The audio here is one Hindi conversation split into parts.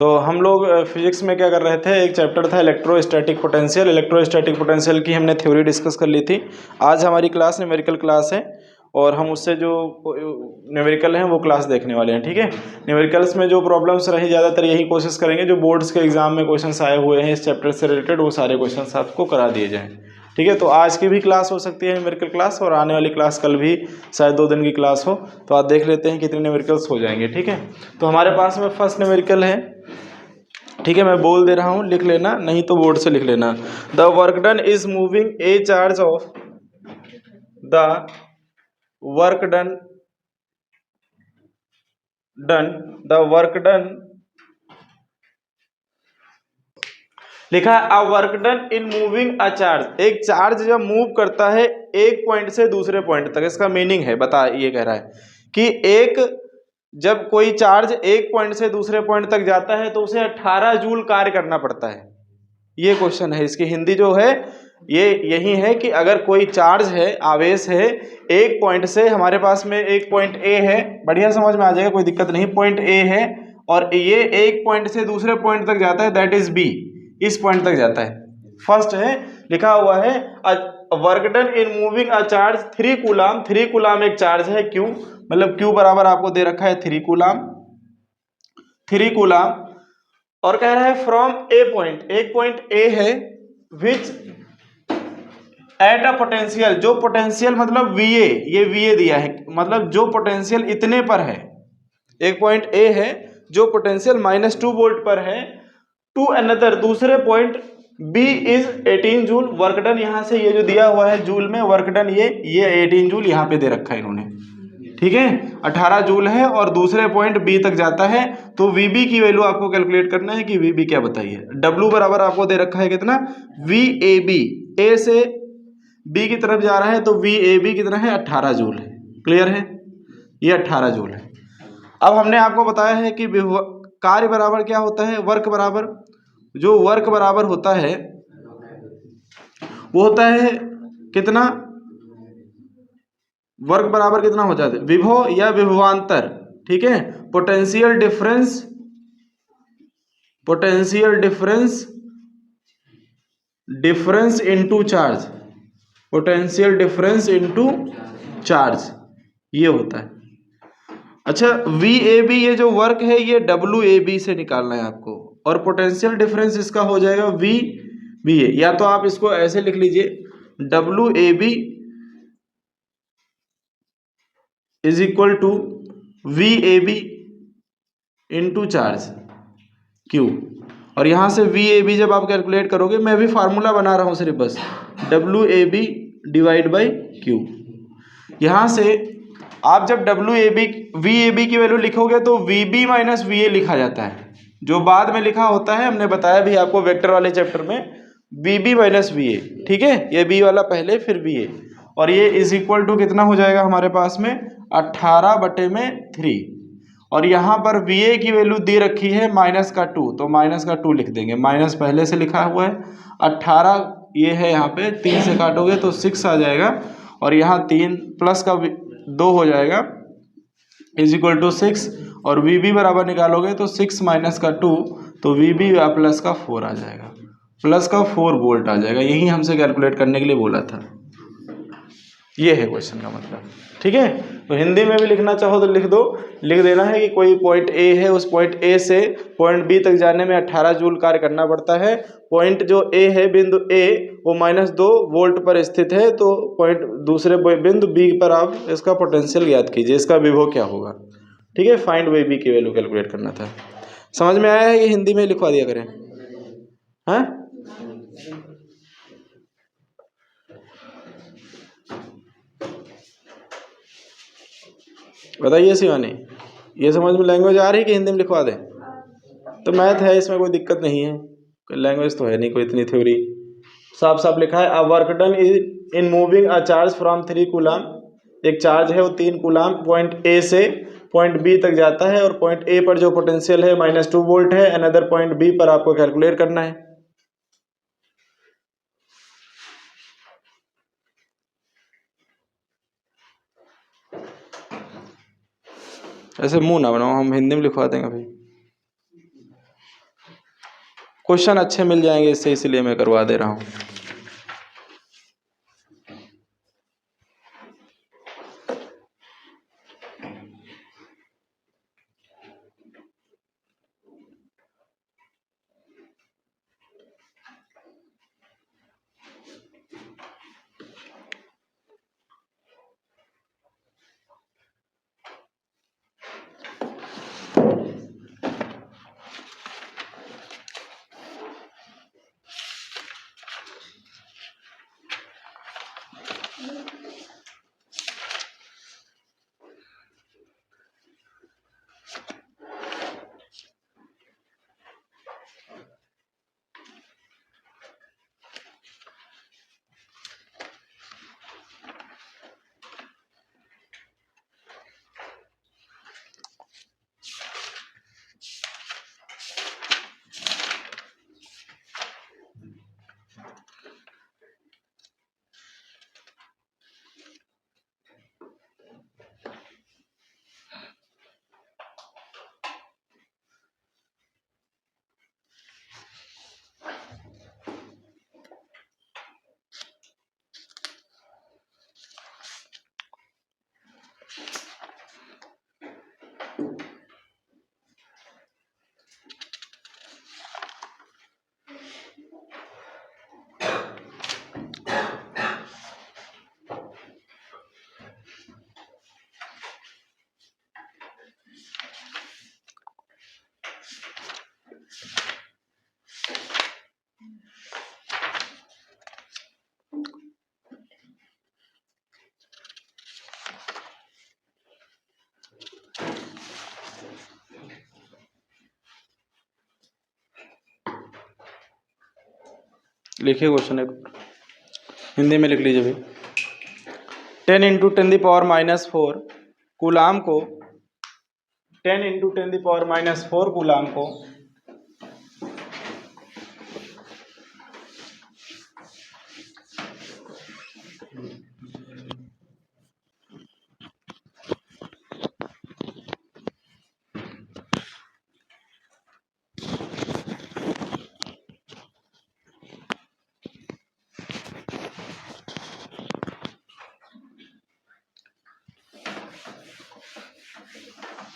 तो हम लोग फिजिक्स में क्या कर रहे थे, एक चैप्टर था इलेक्ट्रोस्टैटिक पोटेंशियल। इलेक्ट्रोस्टैटिक पोटेंशियल की हमने थ्योरी डिस्कस कर ली थी। आज हमारी क्लास न्यूमेरिकल क्लास है और हम उससे जो न्यूमेरिकल हैं वो क्लास देखने वाले हैं। ठीक है, न्यूमेरिकल्स में जो प्रॉब्लम्स रही ज़्यादातर यही कोशिश करेंगे जो बोर्ड्स के एग्जाम में क्वेश्चंस आए हुए हैं इस चैप्टर से रिलेटेड वो सारे क्वेश्चंस आपको करा दिए जाएँ। ठीक है, तो आज की भी क्लास हो सकती है न्यूमेरिकल क्लास, और आने वाली क्लास कल भी शायद 2 दिन की क्लास हो। तो आज देख लेते हैं कितने न्यूमेरिकल्स हो जाएंगे। ठीक है, तो हमारे पास में फर्स्ट न्यूमेरिकल है। ठीक है, मैं बोल दे रहा हूँ, लिख लेना, नहीं तो बोर्ड से लिख लेना। The work done is moving A charge of the work done the work done लिखा है a work done in moving a charge. एक चार्ज जब मूव करता है एक पॉइंट से दूसरे पॉइंट तक, इसका मीनिंग है बता, ये कह रहा है कि एक जब कोई चार्ज एक पॉइंट से दूसरे पॉइंट तक जाता है तो उसे 18 जूल कार्य करना पड़ता है। ये क्वेश्चन है, इसकी हिंदी जो है ये यही है कि अगर कोई चार्ज है, आवेश है, एक पॉइंट से, हमारे पास में एक पॉइंट ए है, बढ़िया समझ में आ जाएगा, कोई दिक्कत नहीं, पॉइंट ए है और ये एक पॉइंट से दूसरे पॉइंट तक जाता है, दैट इज बी, इस पॉइंट तक जाता है। फर्स्ट है, लिखा हुआ है work done in moving a charge 3 coulomb. 3 coulomb एक चार्ज है, क्यू मतलब क्यू बराबर आपको दे रखा है 3 कूलाम, 3 कूलाम। और कह रहा है फ्रॉम ए पॉइंट, एक पॉइंट ए है, विच एट अ पोटेंशियल, जो पोटेंशियल मतलब वीए, ये वीए दिया है, मतलब जो पोटेंशियल इतने पर है, एक पॉइंट ए है जो पोटेंशियल -2 वोल्ट पर है, टू अनदर, दूसरे point B is 18 joule. Work done यहां से ये जो दिया हुआ है जूल में, वर्क डन ये 18 जूल यहां पे दे रखा है इन्होंने। ठीक है, 18 जूल है और दूसरे पॉइंट बी तक जाता है, तो वीबी की वैल्यू आपको कैलकुलेट करना है कि वीबी क्या बताइए। डब्ल्यू बराबर आपको दे रखा है कितना, वी ए बी, ए से बी की तरफ जा रहा है तो वी ए बी कितना है, 18 जूल है। क्लियर है, ये 18 जूल है। अब हमने आपको बताया है कि कार्य बराबर क्या होता है, वर्क बराबर, जो वर्क बराबर होता है वो होता है कितना, वर्क बराबर कितना हो जाता है, विभव या विभवांतर। ठीक है, potential difference, potential difference, difference into charge, potential difference into charge, ये होता है। अच्छा, वी ए बी, ये जो वर्क है ये डब्ल्यू ए बी से निकालना है आपको, और पोटेंशियल डिफरेंस इसका हो जाएगा वी बी ए, या तो आप इसको ऐसे लिख लीजिए, W A B is equal to V A B into charge Q. और यहां से वी ए बी जब आप कैलकुलेट करोगे, मैं भी फार्मूला बना रहा हूं सिर्फ बस, W A B divide by Q. यहां से आप जब W A B V A B की वैल्यू लिखोगे तो V B minus V A लिखा जाता है, जो बाद में लिखा होता है, हमने बताया भी आपको वेक्टर वाले चैप्टर में, V B minus V A. ठीक है, ये बी वाला पहले फिर वी ए, और ये इज इक्वल टू कितना हो जाएगा हमारे पास में, 18/3। और यहाँ पर वी ए की वैल्यू दे रखी है -2, तो -2 लिख देंगे, माइनस पहले से लिखा हुआ है, 18 ये है यहाँ पे, 3 से काटोगे तो 6 आ जाएगा, और यहाँ 3 प्लस का 2 हो जाएगा, इज इक्वल टू 6, और वी बी बराबर निकालोगे तो 6 माइनस का 2, तो वी बी प्लस का 4 आ जाएगा, प्लस का 4 वोल्ट आ जाएगा। यही हमसे कैलकुलेट करने के लिए बोला था, ये है क्वेश्चन का मतलब। ठीक है, तो हिंदी में भी लिखना चाहो तो लिख दो, लिख देना है कि कोई पॉइंट ए है, उस पॉइंट ए से पॉइंट बी तक जाने में 18 जूल कार्य करना पड़ता है। पॉइंट जो ए है, बिंदु ए, वो -2 वोल्ट पर स्थित है, तो पॉइंट दूसरे बिंदु बी पर आप इसका पोटेंशियल ज्ञात कीजिए, इसका विभव क्या होगा। ठीक है, फाइंड वी बी की वैल्यू कैलकुलेट करना था। समझ में आया है, ये हिंदी में लिखवा दिया करें। हाँ, बताइए शिवानी, ये समझ में लैंग्वेज आ रही है कि हिंदी में लिखवा दें? तो मैथ है, इसमें कोई दिक्कत नहीं है, कोई लैंग्वेज तो है नहीं कोई इतनी थ्योरी, साफ साफ लिखा है, a work done is in moving a charge from 3 coulomb. एक चार्ज है वो 3 कूलाम पॉइंट ए से पॉइंट बी तक जाता है, और पॉइंट ए पर जो पोटेंशियल है -2 वोल्ट है, अनदर पॉइंट बी पर आपको कैलकुलेट करना है। ऐसे मुंह ना बनाओ, हम हिंदी में लिखवा देंगे भाई। क्वेश्चन अच्छे मिल जाएंगे इससे, इसलिए मैं करवा दे रहा हूँ। लिखिए क्वेश्चन एक हिंदी में लिख लीजिए भाई। 10 इंटू 10⁻⁻4 कूलाम को 10 इंटू 10⁻⁻4 कूलाम को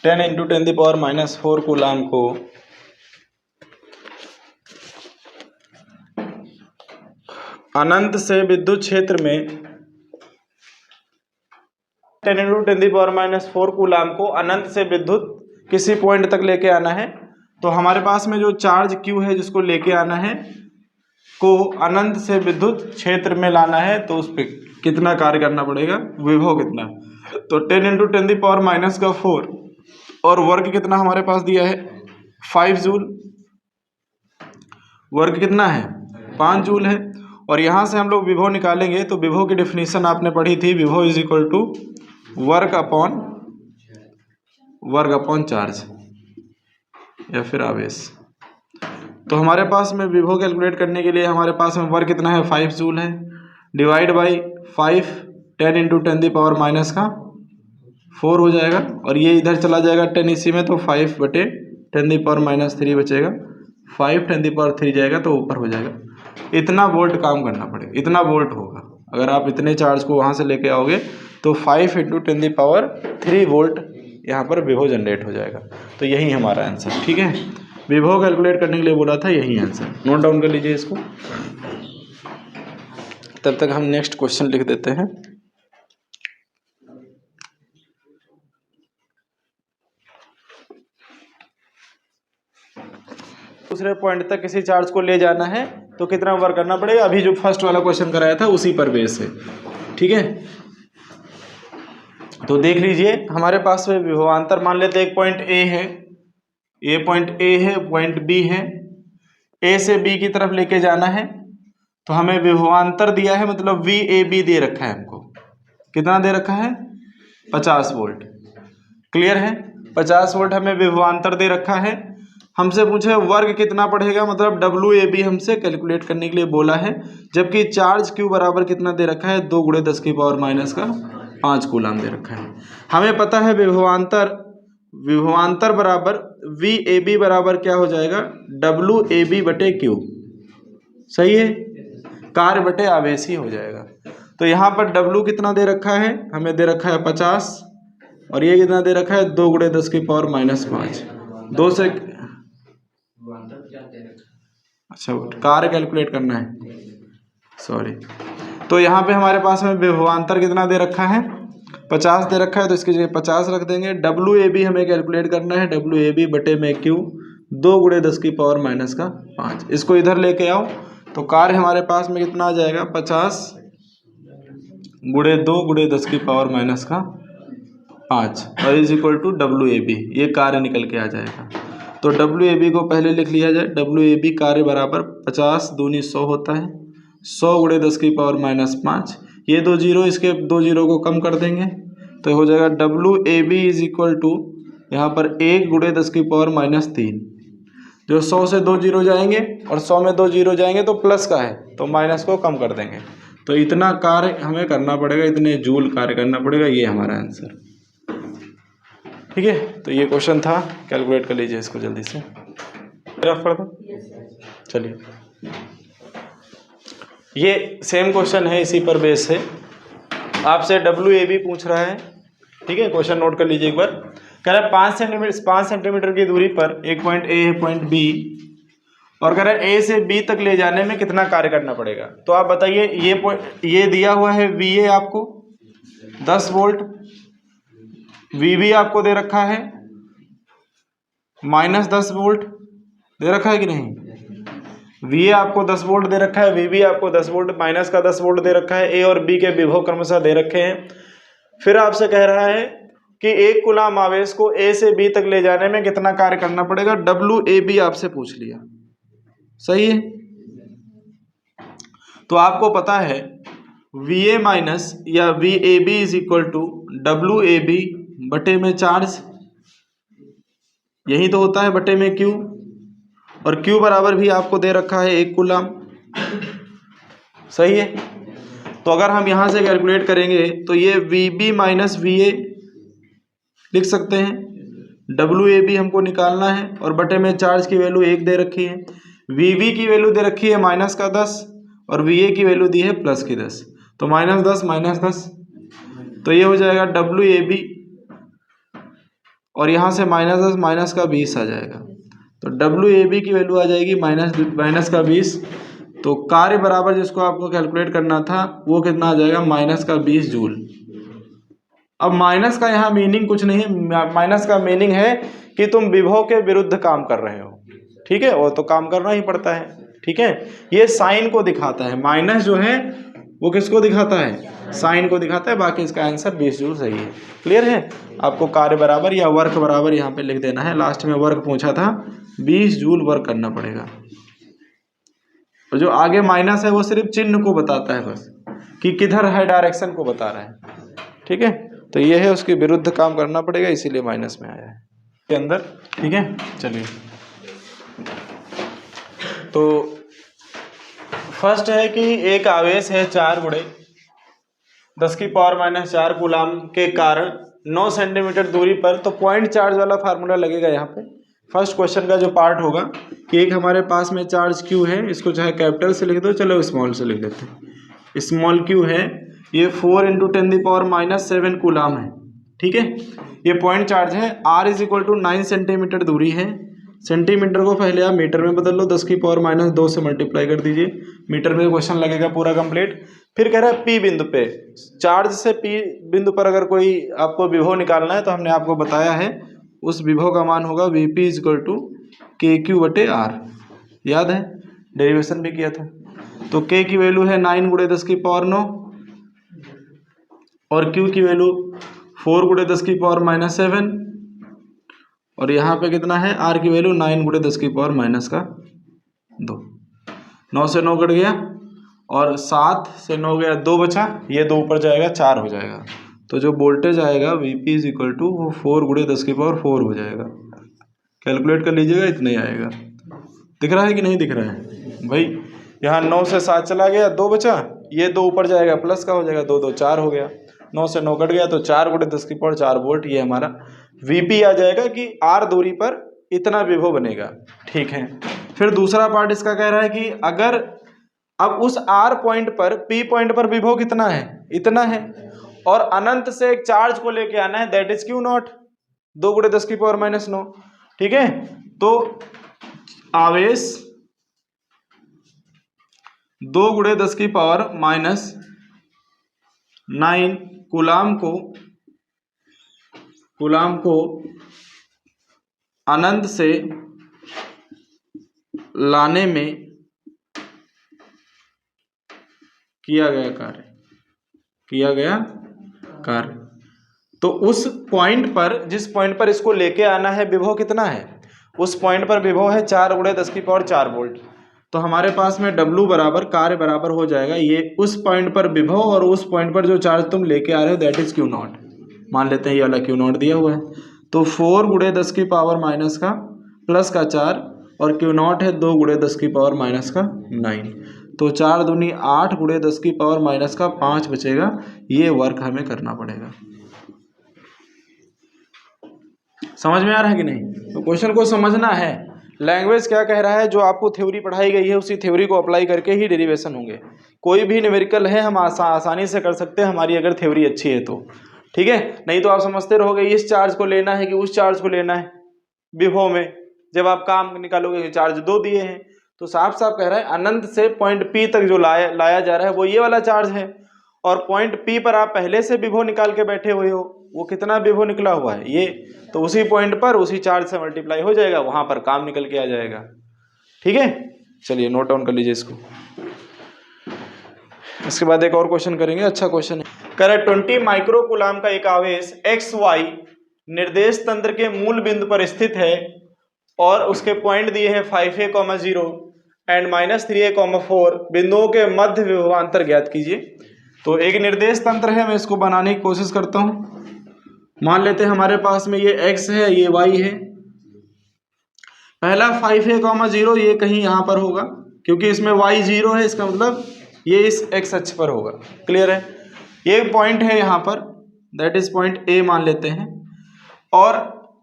10 इंटू 10⁻⁻4 कूलाम को अनंत से विद्युत क्षेत्र में 10 इंटू 10⁻⁻4 कूलाम को अनंत से विद्युत किसी पॉइंट तक लेके आना है। तो हमारे पास में जो चार्ज Q है जिसको लेके आना है को अनंत से विद्युत क्षेत्र में लाना है, तो उस पर कितना कार्य करना पड़ेगा, विभव कितना। तो 10 इंटू 10⁻⁻4 और वर्ग कितना हमारे पास दिया है 5 जूल, वर्ग कितना है 5 जूल है। और यहाँ से हम लोग विभव निकालेंगे तो विभव की डेफिनेशन आपने पढ़ी थी, विभव इज इक्वल टू वर्ग अपॉन चार्ज या फिर आवेश। तो हमारे पास में विभव कैलकुलेट करने के लिए हमारे पास में वर्ग कितना है 5 जूल है, डिवाइड बाई 5 10 इंटू 10⁻⁻4 हो जाएगा, और ये इधर चला जाएगा 10 इसी में, तो 5/10⁻³ बचेगा, 5 10³ जाएगा तो ऊपर हो जाएगा। इतना वोल्ट काम करना पड़ेगा, इतना वोल्ट होगा। अगर आप इतने चार्ज को वहाँ से लेके आओगे तो 5 इंटू 10³ वोल्ट यहाँ पर विभव जनरेट हो जाएगा। तो यही हमारा आंसर, ठीक है। विभव कैलकुलेट करने के लिए बोला था, यही आंसर। नोट डाउन कर लीजिए इसको, तब तक हम नेक्स्ट क्वेश्चन लिख देते हैं। दूसरे पॉइंट तक किसी चार्ज को ले जाना है तो कितना वर्क करना पड़ेगा, अभी जो फर्स्ट वाला क्वेश्चन कराया था उसी पर बेस है, ठीक है। तो देख लीजिए हमारे पास में विभवांतर मान लेते एक पॉइंट ए है, ये पॉइंट ए है, पॉइंट बी है, ए से बी की तरफ लेके जाना है। तो हमें विभवांतर दिया है, मतलब वी ए बी दे रखा है हमको, कितना दे रखा है 50 वोल्ट, क्लियर है। 50 वोल्ट हमें विभवांतर दे रखा है। हमसे पूछे वर्ग कितना पड़ेगा, मतलब डब्ल्यू ए बी हमसे कैलकुलेट करने के लिए बोला है, जबकि चार्ज क्यू बराबर कितना दे रखा है 2 × 10⁻⁻5 कूलाम दे रखा है। हमें पता है विभवांतर बराबर वी ए बी बराबर क्या हो जाएगा, डब्लू ए बी बटे क्यू। सही है, कार्य बटे आवेश ही हो जाएगा। तो यहाँ पर डब्लू कितना दे रखा है, हमें दे रखा है 50, और ये कितना दे रखा है 2 × 10⁻⁵ 2 से, अच्छा कार्य कैलकुलेट करना है, सॉरी। तो यहाँ पे हमारे पास में विभवांतर कितना दे रखा है, 50 दे रखा है, तो इसकी जगह 50 रख देंगे। डब्लू ए बी हमें कैलकुलेट करना है, डब्लू ए बी बटे में क्यू 2 × 10⁻⁵ इसको इधर लेके आओ तो कार्य हमारे पास में कितना आ जाएगा, 50 × 2 × 10⁻⁵ और is equal to W A B, ये कार्य निकल के आ जाएगा। तो डब्लू ए बी को पहले लिख लिया जाए, डब्लू ए बी कार्य बराबर 50 दूनी 100 होता है, 100 × 10⁻⁵, ये 2 जीरो, इसके 2 जीरो को कम कर देंगे तो हो जाएगा W A B is equal to यहाँ पर 1 × 10⁻³ जो 100 से 2 जीरो जाएंगे और 100 में 2 जीरो जाएंगे तो प्लस का है तो माइनस को कम कर देंगे। तो इतना कार्य हमें करना पड़ेगा, इतने जूल कार्य करना पड़ेगा, ये हमारा आंसर। ठीक है, तो ये क्वेश्चन था, कैलकुलेट कर लीजिए इसको जल्दी से। रफ पढ़ दो, चलिए। ये सेम क्वेश्चन है, इसी पर बेस है, आपसे डब्ल्यू ए बी पूछ रहा है। ठीक है, क्वेश्चन नोट कर लीजिए एक बार। कह रहा है 5 सेंटीमीटर की दूरी पर एक पॉइंट ए है, पॉइंट बी, और कह रहा है ए से बी तक ले जाने में कितना कार्य करना पड़ेगा। तो आप बताइए, ये दिया हुआ है वी ए आपको 10 वोल्ट, वी बी आपको दे रखा है -10 वोल्ट, दे रखा है कि नहीं। वी ए आपको 10 वोल्ट दे रखा है, वी बी आपको 10 वोल्ट माइनस का 10 वोल्ट दे रखा है, ए और बी के विभव क्रमशः दे रखे हैं। फिर आपसे कह रहा है कि 1 कूलाम आवेश को ए से बी तक ले जाने में कितना कार्य करना पड़ेगा। डब्ल्यू ए बी आपसे पूछ लिया, सही है। तो आपको पता है वी ए माइनस या V A B is equal to W A B बटे में चार्ज, यही तो होता है, बटे में क्यू, और क्यू बराबर भी आपको दे रखा है 1 कूलाम, सही है। तो अगर हम यहां से कैलकुलेट करेंगे तो ये V B minus V A लिख सकते हैं, डब्ल्यू ए बी हमको निकालना है और बटे में चार्ज की वैल्यू 1 दे रखी है, वी बी की वैल्यू दे रखी है माइनस का 10 और वी ए की वैल्यू दी है प्लस की 10, तो -10 तो ये हो जाएगा डब्ल्यू ए बी, और यहाँ से -10 माइनस का 20 आ जाएगा, तो डब्ल्यू ए बी की वैल्यू आ जाएगी माइनस का 20। तो कार्य बराबर जिसको आपको कैलकुलेट करना था वो कितना आ जाएगा, -20 जूल। अब माइनस का यहाँ मीनिंग कुछ नहीं, माइनस का मीनिंग है कि तुम विभव के विरुद्ध काम कर रहे हो। ठीक है, वो तो काम करना ही पड़ता है। ठीक है, ये साइन को दिखाता है, माइनस जो है वो किसको दिखाता है, साइन को दिखाता है। बाकी इसका आंसर 20 जूल सही है। क्लियर है, आपको कार्य बराबर या वर्क बराबर यहाँ पे लिख देना है। लास्ट में वर्क पूछा था, 20 जूल वर्क करना पड़ेगा। और जो आगे माइनस है वो सिर्फ चिन्ह को बताता है बस, कि किधर है, डायरेक्शन को बता रहा है। ठीक है, तो ये है, उसके विरुद्ध काम करना पड़ेगा, इसीलिए माइनस में आया है के अंदर। ठीक है, चलिए। तो फर्स्ट है कि एक आवेश है 4 × 10⁻⁴ कूलाम के कारण 9 सेंटीमीटर दूरी पर, तो पॉइंट चार्ज वाला फार्मूला लगेगा यहाँ पे। फर्स्ट क्वेश्चन का जो पार्ट होगा कि एक हमारे पास में चार्ज क्यू है, इसको चाहे कैपिटल से लिख दो, चलो स्मॉल से लिख देते हैं। स्मॉल क्यू है, ये 4 × 10⁻⁷ कूलाम है। ठीक है, ये पॉइंट चार्ज है। r is equal to 9 centimetre दूरी है। सेंटीमीटर को पहले आप मीटर में बदल लो, 10⁻⁻2 से मल्टीप्लाई कर दीजिए, मीटर में क्वेश्चन लगेगा पूरा कंप्लीट। फिर कह रहा है पी बिंदु पे, चार्ज से पी बिंदु पर अगर कोई आपको विभव निकालना है तो हमने आपको बताया है उस विभव का मान होगा Vp is equal to KQ/R। याद है, डेरिवेशन भी किया था। तो K की वैल्यू है 9 × 10⁹ और Q की वैल्यू 4 × 10⁻⁷, और यहाँ पे कितना है, R की वैल्यू 9 × 10⁻⁻2। 9 से 9 कट गया और 7 से 9 गया, 2 बचा, ये 2 ऊपर जाएगा, 4 हो जाएगा। तो जो वोल्टेज आएगा Vp इज इक्वल टू वो 4 × 10⁴ हो जाएगा। कैलकुलेट कर लीजिएगा, इतना ही आएगा। दिख रहा है कि नहीं दिख रहा है भाई, यहाँ 9 से 7 चला गया, 2 बचा, ये 2 ऊपर जाएगा, प्लस का हो जाएगा, 2 2 4 हो गया, 9 से 9 कट गया, तो 4 × 10⁴ वोल्ट, ये हमारा Vp आ जाएगा कि R दूरी पर इतना विभव बनेगा। ठीक है, फिर दूसरा पार्ट इसका कह रहा है कि अगर अब उस R पॉइंट पर P पॉइंट पर विभव कितना है, इतना है, और अनंत से एक चार्ज को लेके आना है, दैट इज Q0, 2 × 10⁻⁹। ठीक है, तो आवेश 2 × 10⁻⁹ कूलाम को अनंत से लाने में किया गया कार्य। तो उस पॉइंट पर, जिस पॉइंट पर इसको लेके आना है, विभव कितना है, उस पॉइंट पर विभव है 4 × 10⁴ वोल्ट। तो हमारे पास में W बराबर कार्य बराबर हो जाएगा ये उस पॉइंट पर विभव और उस पॉइंट पर जो चार्ज तुम लेके आ रहे हो, दैट इज Q0। मान लेते हैं ये वाला Q0 दिया हुआ है, तो 4 × 10⁻⁻⁴ का प्लस का 4 और Q0 है 2 × 10⁻⁹ तो 4 दूनी 8 × 10⁻⁻5 बचेगा। ये वर्क हमें करना पड़ेगा। समझ में आ रहा है कि नहीं? तो क्वेश्चन को समझना है, लैंग्वेज क्या कह रहा है, जो आपको थ्योरी पढ़ाई गई है उसी थ्योरी को अप्लाई करके ही डेरिवेशन होंगे। कोई भी न्यूमेरिकल है हम आसानी से कर सकते हैं, हमारी अगर थ्योरी अच्छी है तो। ठीक है, नहीं तो आप समझते रहोगे इस चार्ज को लेना है कि उस चार्ज को लेना है विभव में, जब आप काम निकालोगे चार्ज 2 दिए हैं। तो साफ साफ कह रहा है अनंत से पॉइंट P तक जो लाया जा रहा है वो ये वाला चार्ज है, और पॉइंट P पर आप पहले से विभव निकाल के बैठे हुए हो, वो कितना विभव निकला हुआ है ये, तो उसी पॉइंट पर उसी चार्ज से मल्टीप्लाई हो जाएगा, वहां पर काम निकल के आ जाएगा। ठीक है, चलिए नोट डाउन कर लीजिए इसको। इसके बाद एक और क्वेश्चन करेंगे, अच्छा क्वेश्चन है। कह रहा है 20 माइक्रो कूलाम का एक आवेश XY निर्देश तंत्र के मूल बिंदु पर स्थित है और उसके पॉइंट दिए हैं 5A,0 एंड -3A,4 बिंदुओं के मध्य विभवांतर ज्ञात कीजिए। तो एक निर्देश तंत्र है, मैं इसको बनाने की कोशिश करता हूं। मान लेते हैं हमारे पास में ये x है, ये y है। पहला 5A,0 ये कहीं यहां पर होगा, क्योंकि इसमें y 0 है, इसका मतलब ये इस x अक्ष पर होगा। क्लियर है? ये पॉइंट है यहां पर, दैट इज पॉइंट A मान लेते हैं। और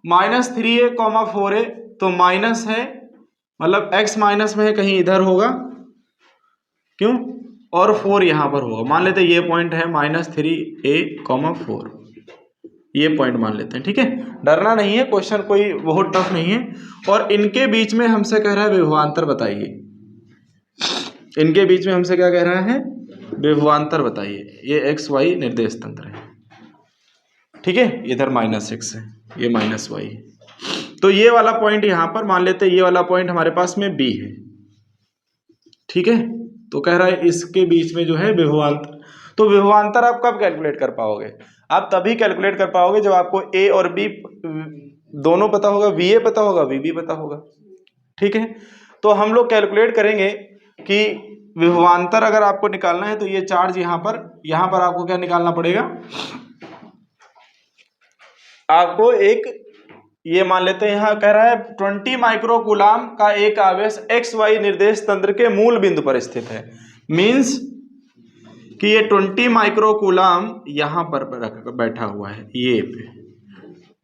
-3A,4A तो माइनस है, मतलब x माइनस में है, कहीं इधर होगा, क्यों, और 4 यहां पर होगा। मान लेते हैं ये पॉइंट है -3A,4, ये पॉइंट मान लेते हैं। ठीक है, डरना नहीं है, क्वेश्चन कोई बहुत टफ नहीं है। और इनके बीच में हमसे कह रहा है विभवांतर बताइए। इनके बीच में हमसे क्या कह रहा है, विभवांतर बताइए। ये XY निर्देश तंत्र है। ठीक है, इधर -x है, ये -y है। तो ये वाला पॉइंट यहां पर मान लेते हैं, ये वाला पॉइंट हमारे पास में B है। ठीक है, तो कह रहा है इसके बीच में जो है विभवांतर। तो विभवांतर आप कब कैलकुलेट कर पाओगे? आप तभी कैलकुलेट कर पाओगे जब आपको A और B दोनों पता होगा, VA पता होगा, VB पता होगा। ठीक है, तो हम लोग कैलकुलेट करेंगे कि विभवांतर अगर आपको निकालना है तो ये चार्ज यहां पर आपको क्या निकालना पड़ेगा, आपको एक, ये मान लेते हैं यहां कह रहा है 20 माइक्रो कूलाम का एक आवेश XY निर्देश तंत्र के मूल बिंदु पर स्थित है। मींस कि ये 20 माइक्रो कूलाम यहां पर बैठा हुआ है, ये पे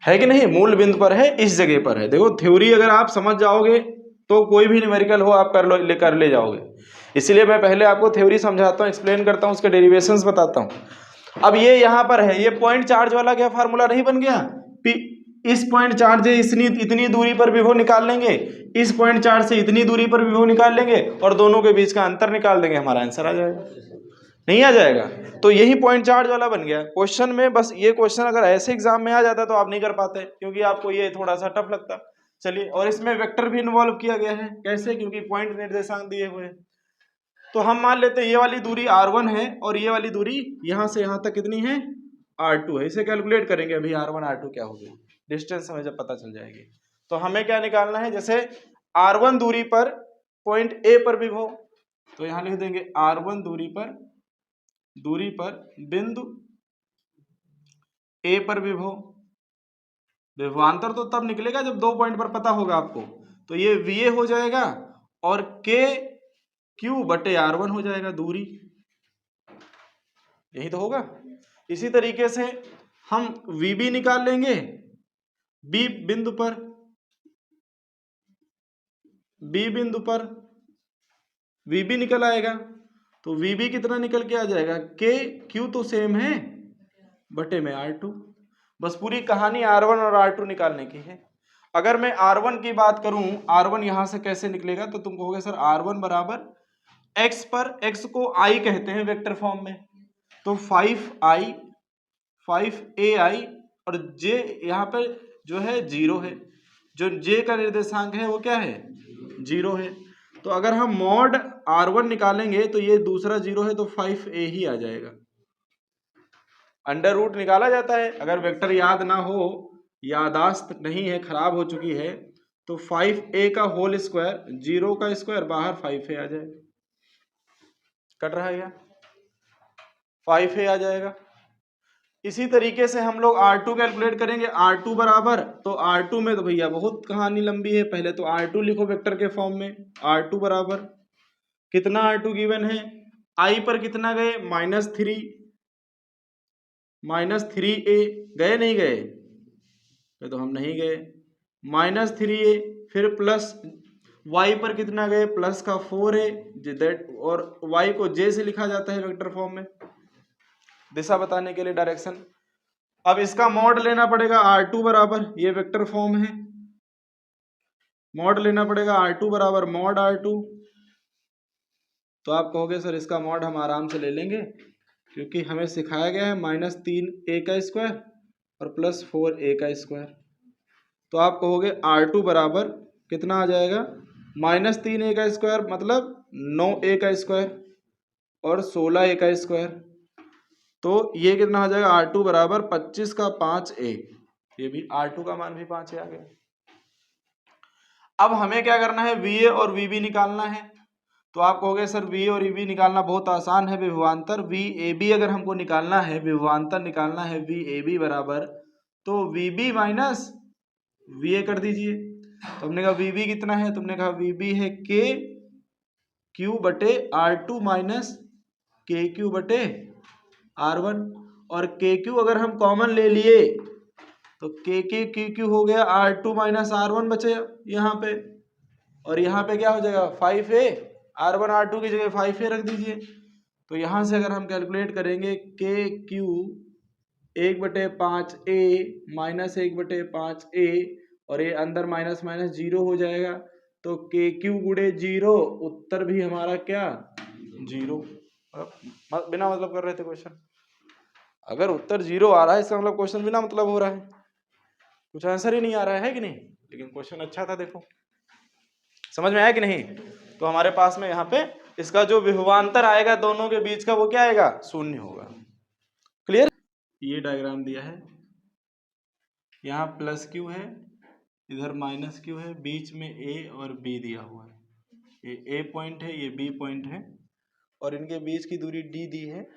है कि नहीं, मूल बिंदु पर है, इस जगह पर है। देखो थ्योरी अगर आप समझ जाओगे तो कोई भी न्यूमेरिकल हो आप कर ले जाओगे। इसीलिए मैं पहले आपको थ्योरी समझाता हूँ, एक्सप्लेन करता हूँ, उसके डेरिवेशंस बताता हूँ। अब ये यहाँ पर है, ये पॉइंट चार्ज वाला क्या फार्मूला नहीं बन गया, इस पॉइंट चार्ज से इतनी दूरी पर विभव निकाल लेंगे, इस पॉइंट चार्ज से इतनी दूरी पर विभव निकाल लेंगे और दोनों के बीच का अंतर निकाल देंगे, हमारा आंसर आ जाएगा। नहीं आ जाएगा? तो यही पॉइंट चार्ज वाला बन गया क्वेश्चन में। बस ये क्वेश्चन अगर ऐसे एग्जाम में आ जाता तो आप नहीं कर पाते, क्योंकि आपको ये थोड़ा सा टफ लगता। चलिए, और इसमें वेक्टर भी इन्वॉल्व किया गया है। कैसे? क्योंकि पॉइंट निर्देशांक दिए हुए हैं। तो हम मान लेते हैं ये वाली दूरी R1 है और ये वाली दूरी यहां से यहां तक कितनी है, R2 है। इसे कैलकुलेट करेंगे अभी, R1 R2 क्या होगी, डिस्टेंस हमें जब पता चल जाएगी। तो हमें क्या निकालना है, जैसे R1 दूरी पर पॉइंट A पर विभव, तो यहां लिख देंगे R1 दूरी पर बिंदु A पर विभव। विभवांतर तो तब निकलेगा जब 2 पॉइंट पर पता होगा आपको। तो ये VA हो जाएगा और KQ/R1 हो जाएगा दूरी, यही तो होगा। इसी तरीके से हम VB निकाल लेंगे B बिंदु पर, बी बिंदु पर VB निकल आएगा, तो VB कितना निकल के आ जाएगा, K Q तो सेम है बटे में R2। बस पूरी कहानी R1 और R2 निकालने की है। अगर मैं R1 की बात करूं, R1 यहां से कैसे निकलेगा, तो तुम कहोगे सर R1 बराबर x पर, x को I कहते हैं वेक्टर फॉर्म में, तो 5i 5ai और j यहाँ पे जो है 0 है, जो j का निर्देशांक है वो क्या है 0 है। तो अगर हम मॉड R1 निकालेंगे तो ये दूसरा 0 है, तो 5a ही आ जाएगा। अंडर रूट निकाला जाता है, अगर वेक्टर याद ना हो, यादाश्त नहीं है, खराब हो चुकी है, तो 5a का होल स्क्वायर, 0 का स्क्वायर बाहर 5a आ जाएगा। कट रहा है क्या, 5a आ जाएगा। इसी तरीके से हम लोग R2 कैलकुलेट करेंगे। R2 बराबर, तो R2 में तो भैया बहुत कहानी लंबी है, पहले तो R2 लिखो वेक्टर के फॉर्म में। R2 बराबर कितना, R2 गिवन है, I पर कितना गए -3, -3a गए नहीं गए, तो हम नहीं गए, -3a, फिर प्लस y पर कितना गए, प्लस का 4a, और y को j से लिखा जाता है वेक्टर फॉर्म में दिशा बताने के लिए, डायरेक्शन। अब इसका मॉड लेना पड़ेगा R2 बराबर, ये वेक्टर फॉर्म है, मॉड लेना पड़ेगा R2 बराबर मॉड R2। तो आप कहोगे सर इसका मॉड हम आराम से ले लेंगे, क्योंकि हमें सिखाया गया है -3a का स्क्वायर और प्लस 4a का स्क्वायर। तो आप कहोगे R2 बराबर कितना आ जाएगा, -3a का स्क्वायर मतलब 9a का स्क्वायर और 16a का स्क्वायर, तो ये कितना हो जाएगा, R2 बराबर 25 का 5a, ये भी R2 का मान भी 5a आ गया। अब हमें क्या करना है, VA और VB निकालना है। तो आप कहोगे सर VA और VB निकालना बहुत आसान है, विभवांतर VAB अगर हमको निकालना है, विभवांतर निकालना है VAB बराबर, तो VB माइनस VA कर दीजिए। तो हमने कहा VB कितना है, तुमने कहा VB है KQ बटे R2 माइनस KQ बटे R1, और KQ अगर हम कॉमन ले लिए तो KQ हो गया R2 माइनस R1 बचे यहाँ पे, और यहाँ पे क्या हो जाएगा 5a, R1 R2 की जगह 5a रख दीजिए। तो यहाँ से अगर हम कैलकुलेट करेंगे KQ 1/5a माइनस 1/5a, और ये अंदर माइनस माइनस 0 हो जाएगा, तो KQ गुणे 0, उत्तर भी हमारा क्या 0। बिना मतलब कर रहे थे क्वेश्चन, अगर उत्तर 0 आ रहा है इसका मतलब क्वेश्चन बिना मतलब हो रहा है, कुछ आंसर ही नहीं आ रहा है कि नहीं, लेकिन क्वेश्चन अच्छा था, देखो समझ में आया कि नहीं। तो हमारे पास में यहाँ पे इसका जो विभवांतर आएगा दोनों के बीच का, वो क्या आएगा, 0 होगा। क्लियर। ये डायग्राम दिया है, यहाँ प्लस Q है, इधर माइनस Q है, बीच में A और B दिया हुआ है, ये A पॉइंट है, ये B पॉइंट है, और इनके बीच की दूरी D दी है,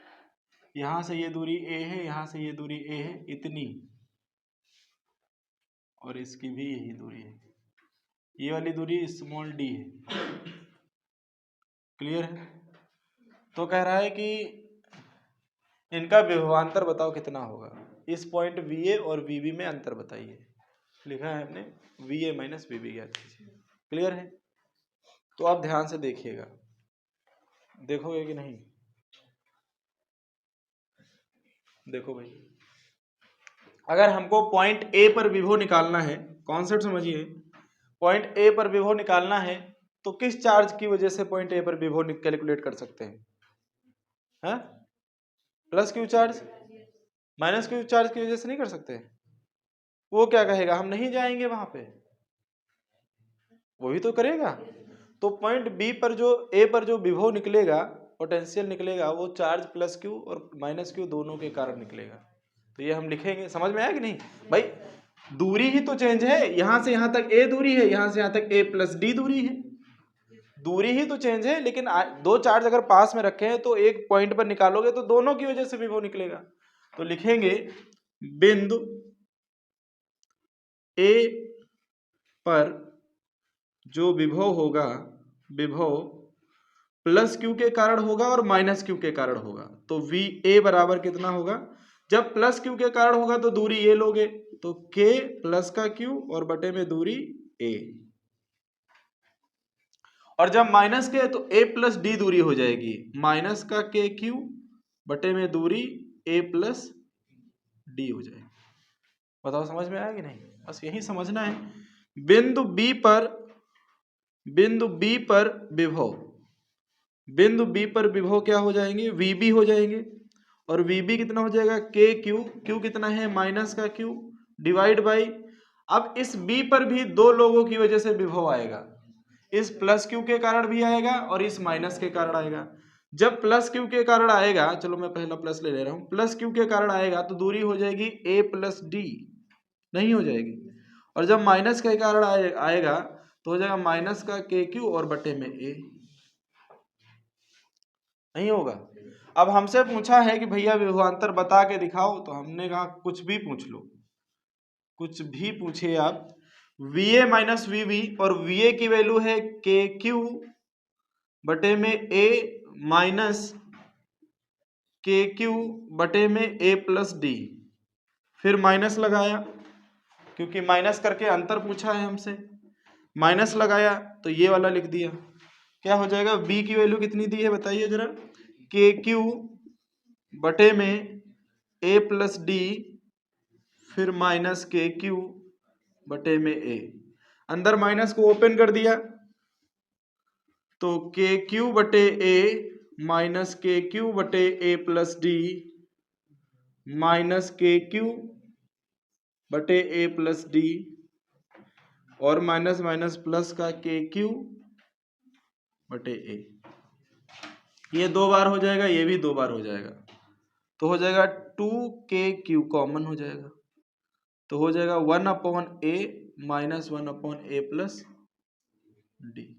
यहाँ से ये दूरी A है, यहाँ से ये दूरी A है इतनी, और इसकी भी यही दूरी है, ये वाली दूरी स्मॉल d है। क्लियर है। तो कह रहा है कि इनका विभवांतर बताओ कितना होगा, इस पॉइंट VA और VB में अंतर बताइए। लिखा है हमने VA माइनस VB ज्ञात कीजिए। क्लियर है। तो आप ध्यान से देखिएगा, देखोगे कि नहीं, देखो भाई, अगर हमको पॉइंट A पर विभव निकालना है, कॉन्सेप्ट समझिए, पॉइंट A पर विभव निकालना है, तो किस चार्ज की वजह से पॉइंट A पर विभव कैलकुलेट कर सकते हैं, हाँ? Plus Q charge, minus Q charge की वजह से नहीं कर सकते। वो क्या कहेगा, हम नहीं जाएंगे वहां पे, वो भी तो करेगा। तो पॉइंट B पर जो A पर जो विभव निकलेगा, पोटेंशियल निकलेगा, वो चार्ज प्लस Q और माइनस Q दोनों के कारण निकलेगा। तो ये हम लिखेंगे, समझ में आया कि नहीं भाई, दूरी ही तो चेंज है, यहां से यहां तक A दूरी है, यहां से यहां तक A प्लस D दूरी है, दूरी ही तो चेंज है, लेकिन दो चार्ज अगर पास में रखे हैं तो एक पॉइंट पर निकालोगे तो दोनों की वजह से विभव निकलेगा। तो लिखेंगे बिंदु A पर जो विभव होगा, विभव प्लस Q के कारण होगा और माइनस Q के कारण होगा। तो VA बराबर कितना होगा, जब प्लस Q के कारण होगा तो दूरी A लोगे, तो K प्लस का Q और बटे में दूरी A। और जब माइनस के तो a प्लस डी दूरी हो जाएगी, माइनस का के क्यू बटे में दूरी a प्लस डी हो जाएगी। बताओ समझ में आया कि नहीं? बस यही समझना है। बिंदु B पर विभव, बिंदु B पर विभव क्या हो जाएंगे? VB हो जाएंगे। और VB कितना हो जाएगा? के क्यू, क्यू कितना है? माइनस का क्यू डिवाइड बाई, अब इस B पर भी दो लोगों की वजह से विभव आएगा, इस प्लस क्यू के कारण भी आएगा और इस माइनस के कारण आएगा। जब प्लस क्यू के कारण आएगा, चलो मैं पहला प्लस ले रहा हूं, प्लस क्यू के कारण आएगा तो दूरी हो जाएगी a प्लस डी, नहीं हो जाएगी। और जब माइनस के कारण आएगा तो हो जाएगा माइनस का के क्यू और बटे में a, नहीं होगा। अब हमसे पूछा है कि भैया विभवांतर बता के दिखाओ, तो हमने कहा कुछ भी पूछ लो, कुछ भी पूछे आप। VA माइनस VB, और VA की वैल्यू है के क्यू बटे में A माइनस के क्यू बटे में A प्लस डी, फिर माइनस लगाया क्योंकि माइनस करके अंतर पूछा है हमसे, माइनस लगाया तो ये वाला लिख दिया। क्या हो जाएगा? B की वैल्यू कितनी दी है बताइए जरा? के क्यू बटे में A प्लस डी, फिर माइनस के क्यू बटे में A, अंदर माइनस को ओपन कर दिया तो के क्यू बटे A माइनस के क्यू बटे A प्लस डी माइनस के क्यू बटे A प्लस डी, और माइनस माइनस प्लस का के क्यू बटे A। ये दो बार हो जाएगा, ये भी दो बार हो जाएगा, तो हो जाएगा 2KQ कॉमन हो जाएगा, तो हो जाएगा 1/A minus 1/A plus D.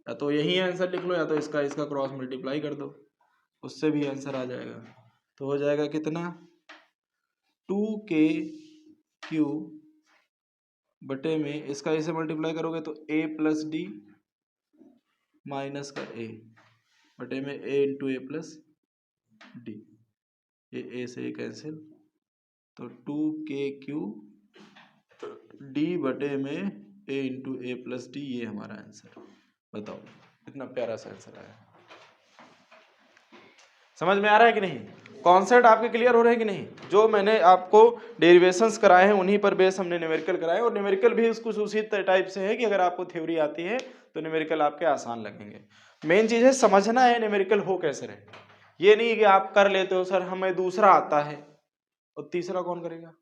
या तो यही आंसर लिख लो या तो इसका क्रॉस मल्टीप्लाई कर दो, उससे भी आंसर आ जाएगा। तो हो जाएगा कितना? 2KQ बटे में इसका इसे मल्टीप्लाई करोगे तो A प्लस डी माइनस का A बटे में A into A plus D, ये A से कैंसिल, तो 2KQ डी बटे में A into A plus D, ये हमारा आंसर। बताओ कितना प्यारा सा आंसर आया। समझ में आ रहा है कि नहीं? कॉन्सेप्ट आपके क्लियर हो रहे हैं कि नहीं? जो मैंने आपको डेरिवेशंस कराए हैं उन्हीं पर बेस हमने न्यूमेरिकल कराए, और न्यूमेरिकल भी कुछ उसी टाइप से है कि अगर आपको थ्योरी आती है तो न्यूमेरिकल आपके आसान लगेंगे। मेन चीज है समझना है न्यूमेरिकल हो कैसे रहे, ये नहीं कि आप कर लेते हो सर हमें दूसरा आता है और तीसरा कौन करेगा।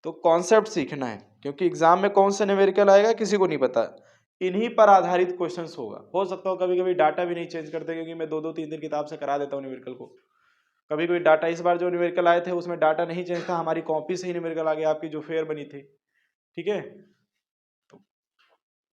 तो कॉन्सेप्ट सीखना है, क्योंकि एग्जाम में कौन सा न्यूमेरिकल आएगा किसी को नहीं पता, इन्हीं पर आधारित क्वेश्चंस होगा। हो सकता हो कभी कभी डाटा भी नहीं चेंज करते, क्योंकि मैं 2-2 3 दिन किताब से करा देता हूँ न्यूमेरिकल को। कभी कोई डाटा, इस बार जो न्यूमेरिकल आए थे उसमें डाटा नहीं चेंज था, हमारी कॉपी से ही न्यूमेरिकल आ गया आपकी जो फेयर बनी थी, ठीक है।